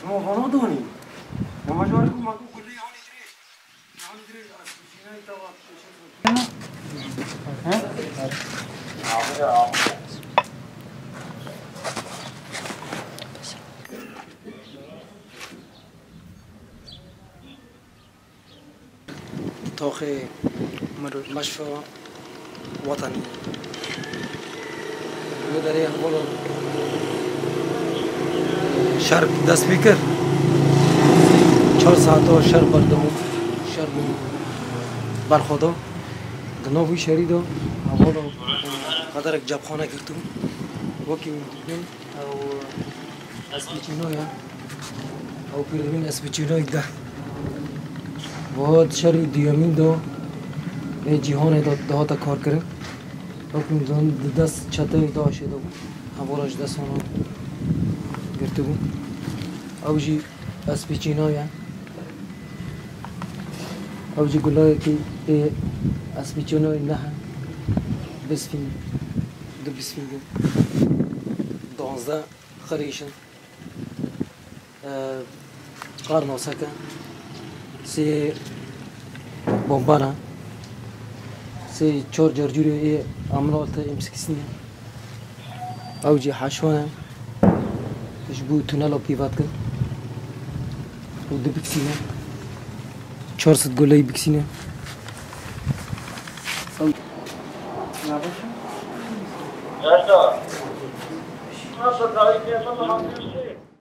شما فنا دونی ما جواری کو ما کلی هانی دري اسبيشيناي توا طاخي مشفى وطني وداري هبولو شرب دست بکر 4 ساعت شرب بردم شرب برخوردم دنوی شریدو هبولو قدرک جبخانه کردم وکی می‌دونم او اسپیچینویا او پیرمین اسپیچینوی ده بود شری دیامین دو جهان دهات کار کرد وکی می‌دونم دست چته داشته دو هبولش دست آنها گرفته بود اوجی اسپیچینویا اوجی گلای که اسپیچینوی نه بسفین دو بسفین دو 12 خریشن قارن وسکه سه بمبارا سه 4 جرجوری عملات امسکسنی اوجی حشوانه بو تونل پیوات کن و دو بکسینه 400 گلای بکسینه Yaşa. Nasıl daha iyi yapalım?